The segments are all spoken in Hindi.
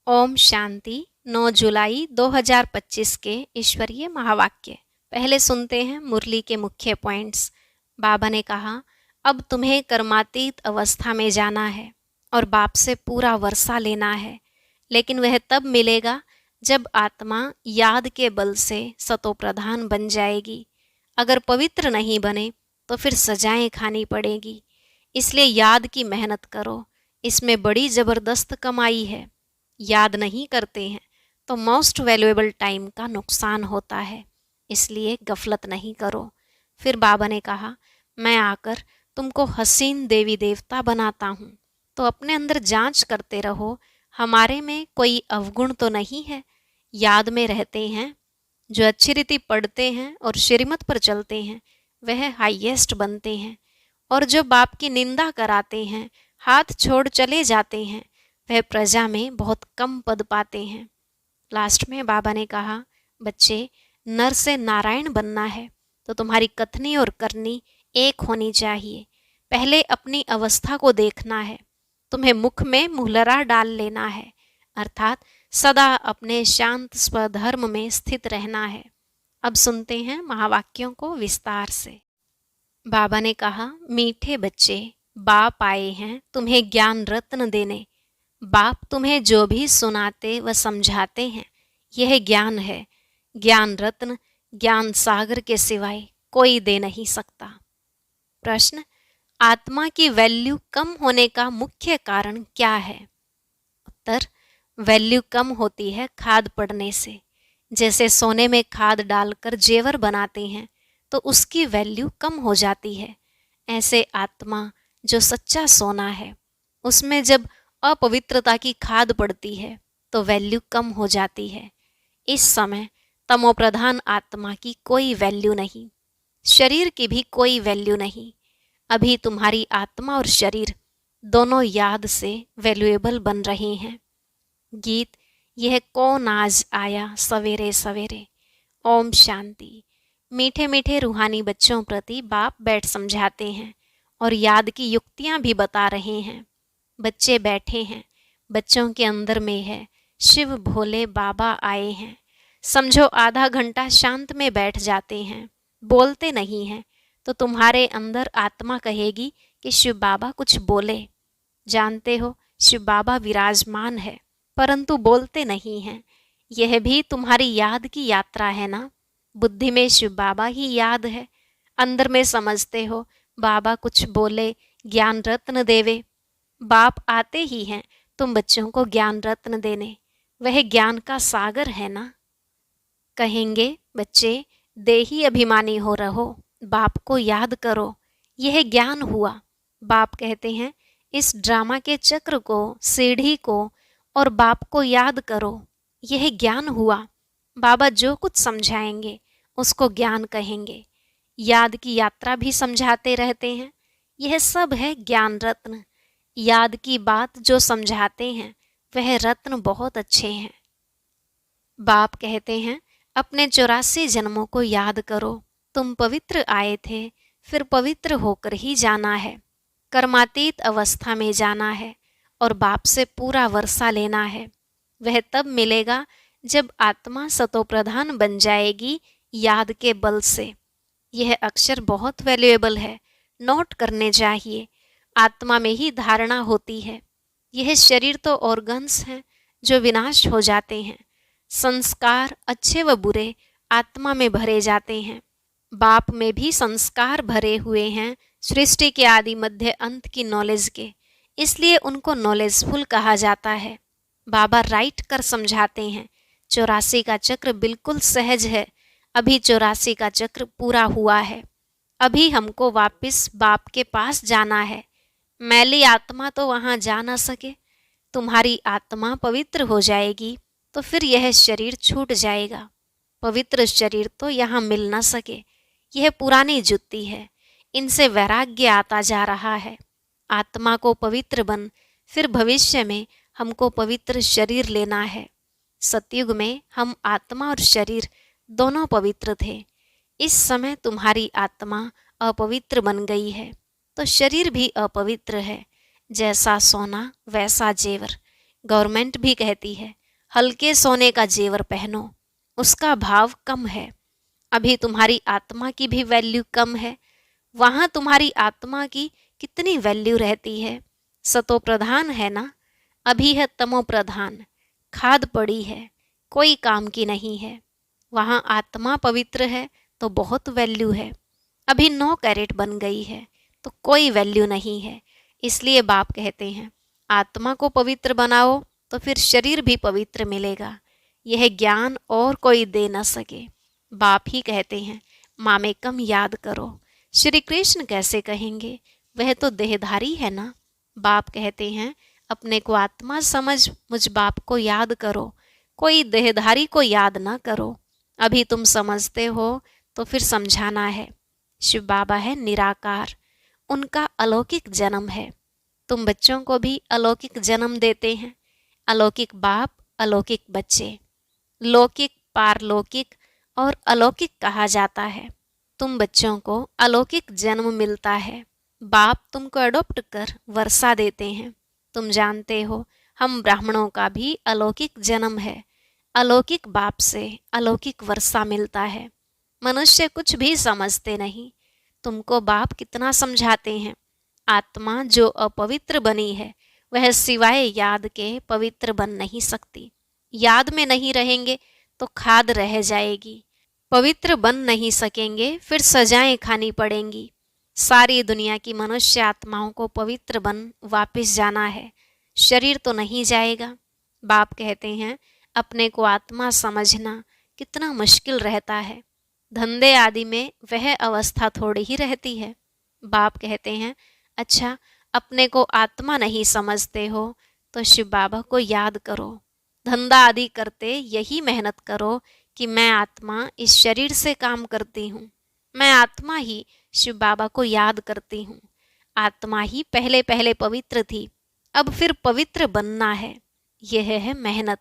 ओम शांति। 9 जुलाई 2025 के ईश्वरीय महावाक्य। पहले सुनते हैं मुरली के मुख्य पॉइंट्स। बाबा ने कहा, अब तुम्हें कर्मातीत अवस्था में जाना है और बाप से पूरा वर्षा लेना है, लेकिन वह तब मिलेगा जब आत्मा याद के बल से सतोप्रधान बन जाएगी। अगर पवित्र नहीं बने तो फिर सजाएं खानी पड़ेगी। इसलिए याद की मेहनत करो, इसमें बड़ी ज़बरदस्त कमाई है। याद नहीं करते हैं तो मोस्ट वैल्यूएबल टाइम का नुकसान होता है, इसलिए गफलत नहीं करो। फिर बाबा ने कहा, मैं आकर तुमको हसीन देवी देवता बनाता हूँ, तो अपने अंदर जांच करते रहो, हमारे में कोई अवगुण तो नहीं है। याद में रहते हैं, जो अच्छी रीति पढ़ते हैं और श्रीमत पर चलते हैं वह हाईएस्ट बनते हैं, और जो बाप की निंदा कराते हैं, हाथ छोड़ चले जाते हैं, वह प्रजा में बहुत कम पद पाते हैं। लास्ट में बाबा ने कहा, बच्चे, नर से नारायण बनना है तो तुम्हारी कथनी और करनी एक होनी चाहिए। पहले अपनी अवस्था को देखना है, तुम्हें मुख में मुहलरा डाल लेना है, अर्थात सदा अपने शांत स्वधर्म में स्थित रहना है। अब सुनते हैं महावाक्यों को विस्तार से। बाबा ने कहा, मीठे बच्चे, बाप आए हैं तुम्हें ज्ञान रत्न देने। बाप तुम्हें जो भी सुनाते व समझाते हैं यह ज्ञान है। ज्ञान रत्न ज्ञान सागर के सिवाय कोई दे नहीं सकता। प्रश्न, आत्मा की वैल्यू कम होने का मुख्य कारण क्या है? उत्तर, वैल्यू कम होती है खाद पड़ने से। जैसे सोने में खाद डालकर जेवर बनाते हैं तो उसकी वैल्यू कम हो जाती है, ऐसे आत्मा जो सच्चा सोना है उसमें जब अपवित्रता की खाद पड़ती है तो वैल्यू कम हो जाती है। इस समय तमोप्रधान आत्मा की कोई वैल्यू नहीं, शरीर की भी कोई वैल्यू नहीं। अभी तुम्हारी आत्मा और शरीर दोनों याद से वैल्यूएबल बन रहे हैं। गीत, यह कौन आज आया सवेरे सवेरे। ओम शांति। मीठे मीठे रूहानी बच्चों प्रति बाप बैठ समझाते हैं और याद की युक्तियां भी बता रहे हैं। बच्चे बैठे हैं, बच्चों के अंदर में है शिव भोले बाबा आए हैं। समझो आधा घंटा शांत में बैठ जाते हैं, बोलते नहीं हैं, तो तुम्हारे अंदर आत्मा कहेगी कि शिव बाबा कुछ बोले। जानते हो शिव बाबा विराजमान है परंतु बोलते नहीं हैं। यह भी तुम्हारी याद की यात्रा है ना। बुद्धि में शिव बाबा ही याद है, अंदर में समझते हो बाबा कुछ बोले, ज्ञान रत्न देवे। बाप आते ही हैं तुम बच्चों को ज्ञान रत्न देने, वह ज्ञान का सागर है ना। कहेंगे, बच्चे देही अभिमानी हो रहो, बाप को याद करो, यह ज्ञान हुआ। बाप कहते हैं, इस ड्रामा के चक्र को, सीढ़ी को और बाप को याद करो, यह ज्ञान हुआ। बाबा जो कुछ समझाएंगे उसको ज्ञान कहेंगे। याद की यात्रा भी समझाते रहते हैं, यह सब है ज्ञान रत्न। याद की बात जो समझाते हैं वह रत्न बहुत अच्छे हैं। बाप कहते हैं, अपने 84 जन्मों को याद करो, तुम पवित्र आए थे, फिर पवित्र होकर ही जाना है। कर्मातीत अवस्था में जाना है और बाप से पूरा वर्षा लेना है। वह तब मिलेगा जब आत्मा सतोप्रधान बन जाएगी याद के बल से। यह अक्षर बहुत वैल्यूएबल है, नोट करने चाहिए। आत्मा में ही धारणा होती है। यह शरीर तो ऑर्गन्स हैं जो विनाश हो जाते हैं। संस्कार अच्छे व बुरे आत्मा में भरे जाते हैं। बाप में भी संस्कार भरे हुए हैं सृष्टि के आदि मध्य अंत की नॉलेज के, इसलिए उनको नॉलेजफुल कहा जाता है। बाबा राइट कर समझाते हैं, 84 का चक्र बिल्कुल सहज है। अभी 84 का चक्र पूरा हुआ है। अभी हमको वापस बाप के पास जाना है। मैली आत्मा तो वहाँ जा न सके। तुम्हारी आत्मा पवित्र हो जाएगी तो फिर यह शरीर छूट जाएगा। पवित्र शरीर तो यहाँ मिल न सके। यह पुरानी जुत्ती है, इनसे वैराग्य आता जा रहा है। आत्मा को पवित्र बन, फिर भविष्य में हमको पवित्र शरीर लेना है। सतयुग में हम आत्मा और शरीर दोनों पवित्र थे। इस समय तुम्हारी आत्मा अपवित्र बन गई है तो शरीर भी अपवित्र है। जैसा सोना वैसा जेवर, गवर्नमेंट भी कहती है हल्के सोने का जेवर पहनो, उसका भाव कम है। अभी तुम्हारी आत्मा की भी वैल्यू कम है, वहां तुम्हारी आत्मा की कितनी वैल्यू रहती है। सतो प्रधान है ना, अभी है तमो प्रधान, खाद पड़ी है, कोई काम की नहीं है। वहां आत्मा पवित्र है तो बहुत वैल्यू है। अभी 9 कैरेट बन गई है तो कोई वैल्यू नहीं है। इसलिए बाप कहते हैं आत्मा को पवित्र बनाओ तो फिर शरीर भी पवित्र मिलेगा। यह ज्ञान और कोई दे न सके। बाप ही कहते हैं मामेकम याद करो। श्री कृष्ण कैसे कहेंगे, वह तो देहधारी है ना। बाप कहते हैं अपने को आत्मा समझ मुझ बाप को याद करो, कोई देहधारी को याद ना करो। अभी तुम समझते हो तो फिर समझाना है। शिव बाबा है निराकार, उनका अलौकिक जन्म है। तुम बच्चों को भी अलौकिक जन्म देते हैं। अलौकिक बाप, अलौकिक बच्चे, लौकिक, पारलौकिक और अलौकिक कहा जाता है। तुम बच्चों को अलौकिक जन्म मिलता है। बाप तुमको अडॉप्ट कर वर्षा देते हैं। तुम जानते हो हम ब्राह्मणों का भी अलौकिक जन्म है। अलौकिक बाप से अलौकिक वर्षा मिलता है। मनुष्य कुछ भी समझते नहीं। तुमको बाप कितना समझाते हैं। आत्मा जो अपवित्र बनी है वह सिवाय याद के पवित्र बन नहीं सकती। याद में नहीं रहेंगे तो खाद रह जाएगी। पवित्र बन नहीं सकेंगे फिर सजाएं खानी पड़ेंगी। सारी दुनिया की मनुष्य आत्माओं को पवित्र बन वापस जाना है, शरीर तो नहीं जाएगा। बाप कहते हैं अपने को आत्मा समझना कितना मुश्किल रहता है। धंधे आदि में वह अवस्था थोड़ी ही रहती है। बाप कहते हैं अच्छा अपने को आत्मा नहीं समझते हो तो शिव बाबा को याद करो। धंधा आदि करते यही मेहनत करो कि मैं आत्मा इस शरीर से काम करती हूँ, मैं आत्मा ही शिव बाबा को याद करती हूँ। आत्मा ही पहले पहले पवित्र थी, अब फिर पवित्र बनना है। यह है मेहनत,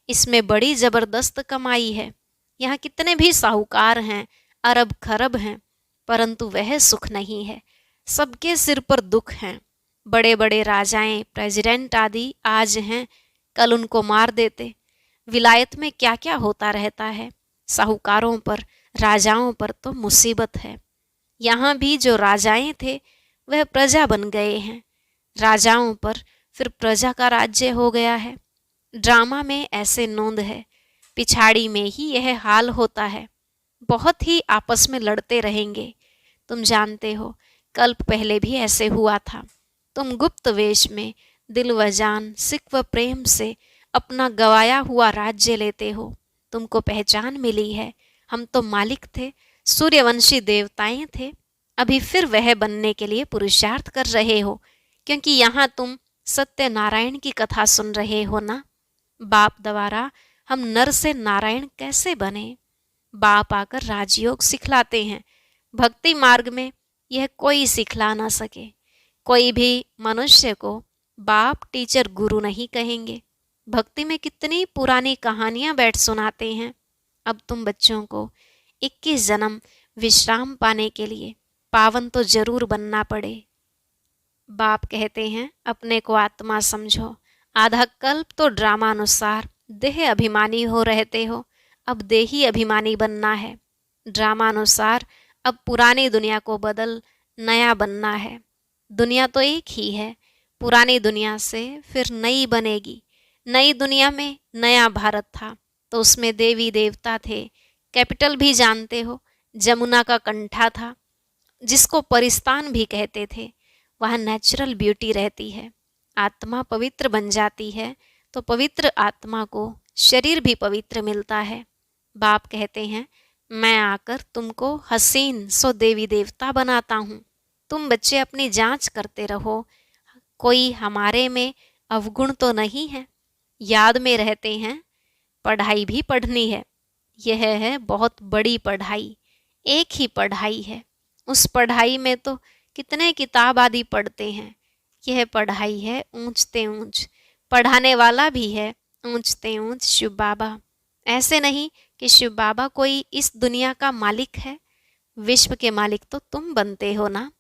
इसमें बड़ी जबरदस्त कमाई है। यहाँ कितने भी साहूकार हैं, अरब खरब हैं, परंतु वह सुख नहीं है। सबके सिर पर दुख हैं। बड़े बड़े राजाएं, प्रेसिडेंट आदि आज हैं, कल उनको मार देते। विलायत में क्या क्या होता रहता है। साहूकारों पर, राजाओं पर तो मुसीबत है। यहाँ भी जो राजाएं थे वह प्रजा बन गए हैं। राजाओं पर फिर प्रजा का राज्य हो गया है। ड्रामा में ऐसे नोंद है, पिछाड़ी में ही यह हाल होता है। बहुत ही आपस में लड़ते रहेंगे। तुम जानते हो कल्प पहले भी ऐसे हुआ था। तुम गुप्त वेश में दिल व जान, सिख व प्रेम से अपना गवाया हुआ राज्य लेते हो। तुमको पहचान मिली है, हम तो मालिक थे, सूर्यवंशी देवताएं थे। अभी फिर वह बनने के लिए पुरुषार्थ कर रहे हो, क्योंकि यहाँ तुम सत्यनारायण की कथा सुन रहे हो ना। बाप द्वारा हम नर से नारायण कैसे बने। बाप आकर राजयोग सिखलाते हैं। भक्ति मार्ग में यह कोई सिखला ना सके। कोई भी मनुष्य को बाप, टीचर, गुरु नहीं कहेंगे। भक्ति में कितनी पुरानी कहानियां बैठ सुनाते हैं। अब तुम बच्चों को 21 जन्म विश्राम पाने के लिए पावन तो जरूर बनना पड़े। बाप कहते हैं अपने को आत्मा समझो। आधा कल्प तो ड्रामानुसार देह अभिमानी हो रहते हो, अब देही अभिमानी बनना है। ड्रामानुसार अब पुरानी दुनिया को बदल नया बनना है। दुनिया तो एक ही है, पुरानी दुनिया से फिर नई बनेगी। नई दुनिया में नया भारत था तो उसमें देवी देवता थे। कैपिटल भी जानते हो, जमुना का कंठा था, जिसको परिस्तान भी कहते थे। वहाँ नेचुरल ब्यूटी रहती है। आत्मा पवित्र बन जाती है तो पवित्र आत्मा को शरीर भी पवित्र मिलता है। बाप कहते हैं मैं आकर तुमको हसीन सो देवी देवता बनाता हूँ। तुम बच्चे अपनी जांच करते रहो, कोई हमारे में अवगुण तो नहीं है। याद में रहते हैं, पढ़ाई भी पढ़नी है। यह है बहुत बड़ी पढ़ाई, एक ही पढ़ाई है। उस पढ़ाई में तो कितने किताब आदि पढ़ते हैं। यह पढ़ाई है ऊंचते ऊंच, पढ़ाने वाला भी है ऊंचते ऊंच शिव बाबा। ऐसे नहीं कि शिव बाबा कोई इस दुनिया का मालिक है। विश्व के मालिक तो तुम बनते हो ना।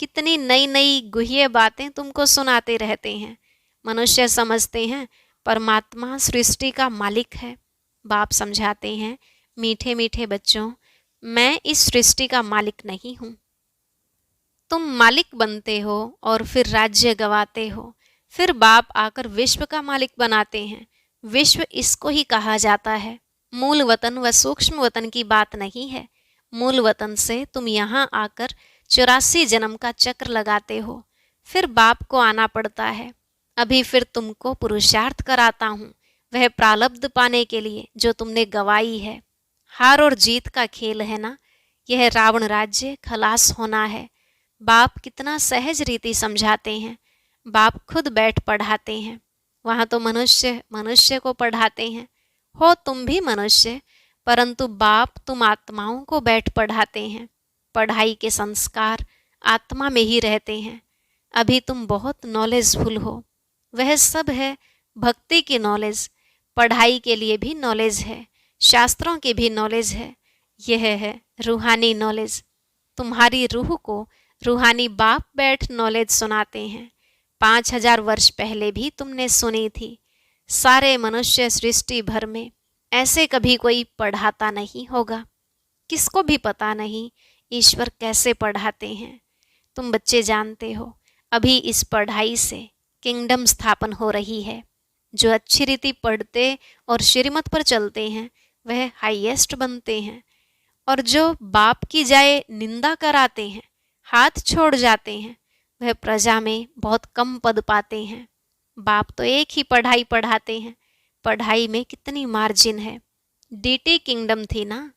कितनी नई नई गुह्य बातें तुमको सुनाते रहते हैं। मनुष्य समझते हैं परमात्मा सृष्टि का मालिक है। बाप समझाते हैं, मीठे मीठे बच्चों, मैं इस सृष्टि का मालिक नहीं हूँ। तुम मालिक बनते हो और फिर राज्य गवाते हो, फिर बाप आकर विश्व का मालिक बनाते हैं। विश्व इसको ही कहा जाता है। मूल वतन व सूक्ष्म वतन की बात नहीं है। मूल वतन से तुम यहाँ आकर 84 जन्म का चक्र लगाते हो, फिर बाप को आना पड़ता है। अभी फिर तुमको पुरुषार्थ कराता हूँ, वह प्रालब्ध पाने के लिए जो तुमने गवाई है। हार और जीत का खेल है ना, यह रावण राज्य खलास होना है। बाप कितना सहज रीति समझाते हैं। बाप खुद बैठ पढ़ाते हैं। वहाँ तो मनुष्य मनुष्य को पढ़ाते हैं। हो तुम भी मनुष्य, परंतु बाप तुम आत्माओं को बैठ पढ़ाते हैं। पढ़ाई के संस्कार आत्मा में ही रहते हैं। अभी तुम बहुत नॉलेजफुल हो, वह सब है भक्ति की नॉलेज। पढ़ाई के लिए भी नॉलेज है, शास्त्रों की भी नॉलेज है। यह है रूहानी नॉलेज। तुम्हारी रूह को रूहानी बाप बैठ नॉलेज सुनाते हैं। 5000 वर्ष पहले भी तुमने सुनी थी। सारे मनुष्य सृष्टि भर में ऐसे कभी कोई पढ़ाता नहीं होगा। किसको भी पता नहीं ईश्वर कैसे पढ़ाते हैं। तुम बच्चे जानते हो, अभी इस पढ़ाई से किंगडम स्थापन हो रही है। जो अच्छी रीति पढ़ते और श्रीमत पर चलते हैं वह हाईएस्ट बनते हैं, और जो बाप की जाए निंदा कराते हैं, हाथ छोड़ जाते हैं, वह प्रजा में बहुत कम पद पाते हैं। बाप तो एक ही पढ़ाई पढ़ाते हैं। पढ़ाई में कितनी मार्जिन है। डीटी किंगडम थी ना,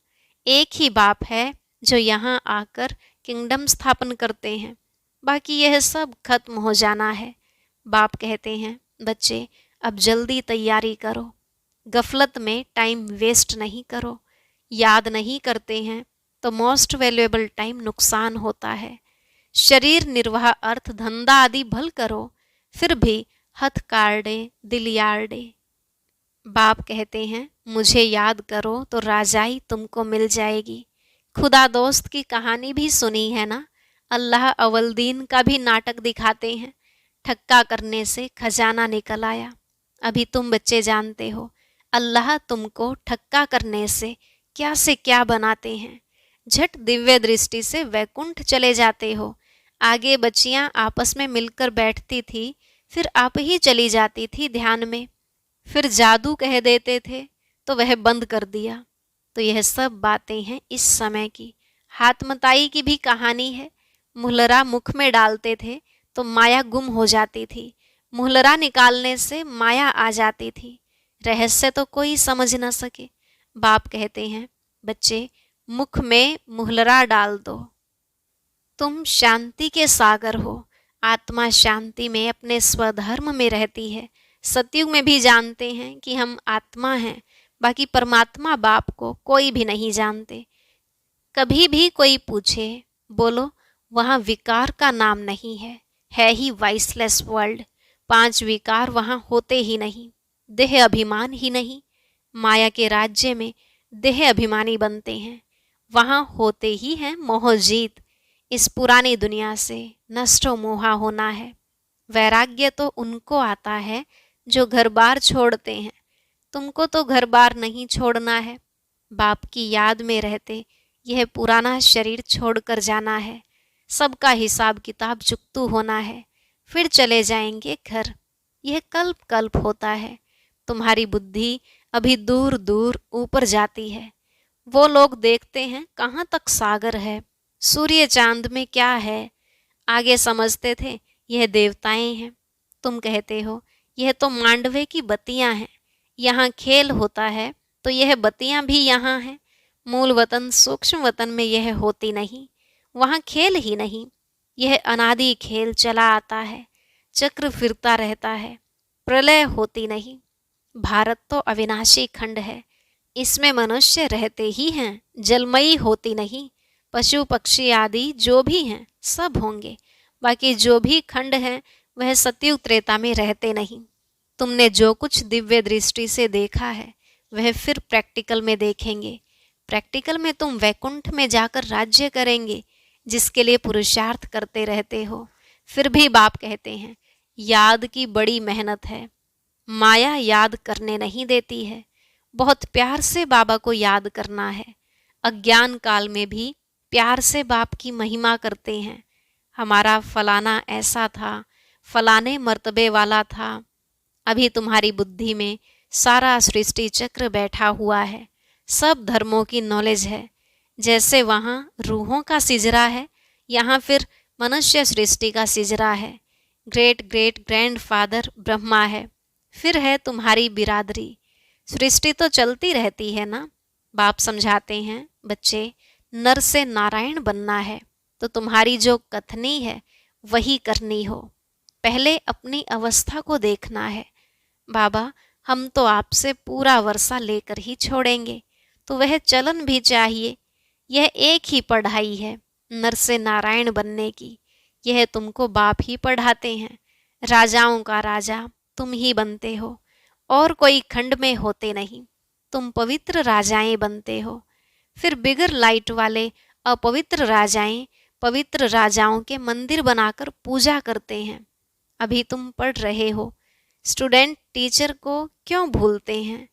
एक ही बाप है जो यहाँ आकर किंगडम स्थापन करते हैं। बाकी यह सब खत्म हो जाना है। बाप कहते हैं, बच्चे अब जल्दी तैयारी करो, गफलत में टाइम वेस्ट नहीं करो। याद नहीं करते हैं तो मोस्ट वैल्यूएबल टाइम नुकसान होता है। शरीर निर्वाह अर्थ धंधा आदि भल करो, फिर भी हथ कार्डे दिल यार्डे। बाप कहते हैं, मुझे याद करो तो राजाई तुमको मिल जाएगी। खुदा दोस्त की कहानी भी सुनी है ना, अल्लाह अवलदीन का भी नाटक दिखाते हैं। ठक्का करने से खजाना निकल आया। अभी तुम बच्चे जानते हो, अल्लाह तुमको ठक्का करने से क्या से क्या बनाते हैं। झट दिव्य दृष्टि से वैकुंठ चले जाते हो। आगे बच्चियां आपस में मिलकर बैठती थी, फिर आप ही चली जाती थी ध्यान में। फिर जादू कह देते थे तो वह बंद कर दिया। तो यह सब बातें हैं इस समय की। हाथमताई की भी कहानी है। मुहलरा मुख में डालते थे तो माया गुम हो जाती थी। मुहलरा निकालने से माया आ जाती थी। रहस्य तो कोई समझ न सके। बाप कहते हैं, बच्चे मुख में मुहलरा डाल दो। तुम शांति के सागर हो। आत्मा शांति में अपने स्वधर्म में रहती है। सतयुग में भी जानते हैं कि हम आत्मा हैं, बाकी परमात्मा बाप को कोई भी नहीं जानते। कभी भी कोई पूछे, बोलो वहाँ विकार का नाम नहीं है ही वाइसलेस वर्ल्ड। 5 विकार वहाँ होते ही नहीं। देह अभिमान ही नहीं। माया के राज्य में देह अभिमानी बनते हैं। वहाँ होते ही हैं मोह जीत। इस पुरानी दुनिया से नष्टो मोहा होना है। वैराग्य तो उनको आता है जो घर बार छोड़ते हैं। तुमको तो घर बार नहीं छोड़ना है। बाप की याद में रहते यह पुराना शरीर छोड़कर जाना है। सबका हिसाब किताब चुकतू होना है, फिर चले जाएंगे घर। यह कल्प कल्प होता है। तुम्हारी बुद्धि अभी दूर दूर ऊपर जाती है। वो लोग देखते हैं कहाँ तक सागर है, सूर्य चांद में क्या है। आगे समझते थे यह देवताएं हैं। तुम कहते हो यह तो मांडवे की बत्तियां हैं। यहाँ खेल होता है तो यह बत्तियां भी यहाँ हैं। मूल वतन सूक्ष्म वतन में यह होती नहीं। वहाँ खेल ही नहीं। यह अनादि खेल चला आता है, चक्र फिरता रहता है, प्रलय होती नहीं। भारत तो अविनाशी खंड है। इसमें मनुष्य रहते ही हैं, जलमयी होती नहीं। पशु पक्षी आदि जो भी हैं सब होंगे। बाकी जो भी खंड हैं वह सतयुग त्रेता में रहते नहीं। तुमने जो कुछ दिव्य दृष्टि से देखा है वह फिर प्रैक्टिकल में देखेंगे। प्रैक्टिकल में तुम वैकुंठ में जाकर राज्य करेंगे, जिसके लिए पुरुषार्थ करते रहते हो। फिर भी बाप कहते हैं याद की बड़ी मेहनत है। माया याद करने नहीं देती है। बहुत प्यार से बाबा को याद करना है। अज्ञान काल में भी प्यार से बाप की महिमा करते हैं। हमारा फलाना ऐसा था, फलाने मर्तबे वाला था। अभी तुम्हारी बुद्धि में सारा सृष्टि चक्र बैठा हुआ है, सब धर्मों की नॉलेज है। जैसे वहाँ रूहों का सिजरा है, यहाँ फिर मनुष्य सृष्टि का सिजरा है। Great great grand father Brahma है, फिर है तुम्हारी बिरादरी। सृष्टि तो चलती रहती है ना। बाप समझाते हैं, बच्चे नर से नारायण बनना है तो तुम्हारी जो कथनी है वही करनी हो। पहले अपनी अवस्था को देखना है। बाबा, हम तो आपसे पूरा वर्षा लेकर ही छोड़ेंगे, तो वह चलन भी चाहिए। यह एक ही पढ़ाई है नर से नारायण बनने की। यह तुमको बाप ही पढ़ाते हैं। राजाओं का राजा तुम ही बनते हो, और कोई खंड में होते नहीं। तुम पवित्र राजाएं बनते हो। फिर बिगर लाइट वाले अपवित्र राजाएं पवित्र राजाओं के मंदिर बनाकर पूजा करते हैं। अभी तुम पढ़ रहे हो। स्टूडेंट टीचर को क्यों भूलते हैं?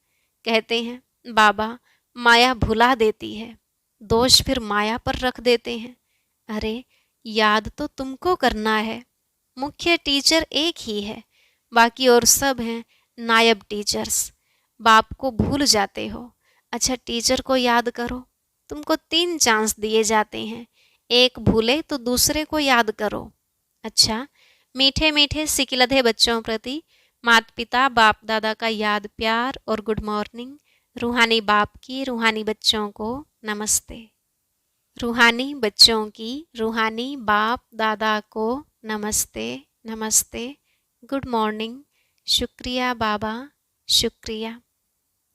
कहते हैं बाबा माया भुला देती है, दोष फिर माया पर रख देते हैं। अरे याद तो तुमको करना है। मुख्य टीचर एक ही है, बाकी और सब हैं नायब टीचर्स। बाप को भूल जाते हो। अच्छा, टीचर को याद करो। तुमको 3 चांस दिए जाते हैं, एक भूले तो दूसरे को याद करो। अच्छा, मीठे मीठे सिकिलधे बच्चों प्रति माता पिता बाप दादा का याद प्यार और गुड मॉर्निंग। रूहानी बाप की रूहानी बच्चों को नमस्ते। रूहानी बच्चों की रूहानी बाप दादा को नमस्ते नमस्ते, गुड मॉर्निंग, शुक्रिया बाबा, शुक्रिया।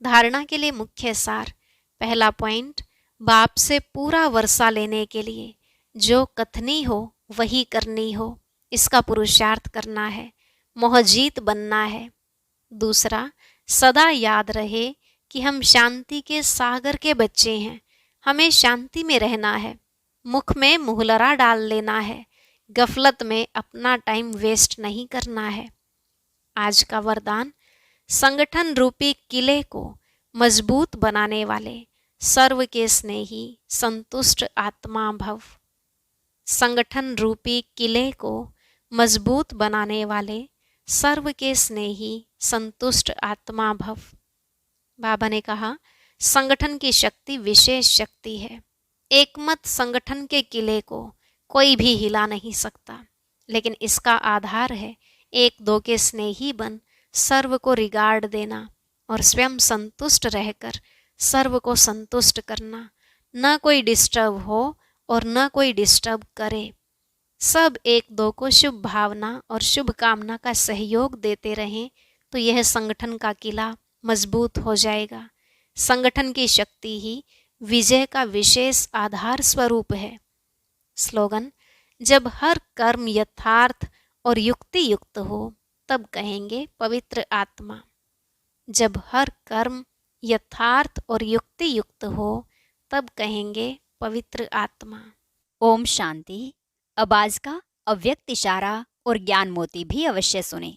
धारणा के लिए मुख्य सार। पहला पॉइंट, बाप से पूरा वर्षा लेने के लिए जो कथनी हो वही करनी हो, इसका पुरुषार्थ करना है, मोहजीत बनना है। दूसरा, सदा याद रहे कि हम शांति के सागर के बच्चे हैं, हमें शांति में रहना है। मुख में मुहलरा डाल लेना है, गफलत में अपना टाइम वेस्ट नहीं करना है। आज का वरदान, संगठन रूपी किले को मजबूत बनाने वाले सर्व के स्नेही संतुष्ट आत्मा भव। संगठन रूपी किले को मजबूत बनाने वाले सर्व के स्नेही संतुष्ट आत्मा भव। बाबा ने कहा, संगठन की शक्ति विशेष शक्ति है। एकमत संगठन के किले को कोई भी हिला नहीं सकता, लेकिन इसका आधार है एक दो के स्नेही बन सर्व को रिगार्ड देना और स्वयं संतुष्ट रहकर सर्व को संतुष्ट करना। न कोई डिस्टर्ब हो और न कोई डिस्टर्ब करे। सब एक दो को शुभ भावना और शुभ कामना का सहयोग देते रहें तो यह संगठन का किला मजबूत हो जाएगा। संगठन की शक्ति ही विजय का विशेष आधार स्वरूप है। स्लोगन, जब हर कर्म यथार्थ और युक्ति युक्त हो तब कहेंगे पवित्र आत्मा। जब हर कर्म यथार्थ और युक्ति युक्त हो तब कहेंगे पवित्र आत्मा। ओम शांति। अब आज का अव्यक्त इशारा और ज्ञान मोती भी अवश्य सुने।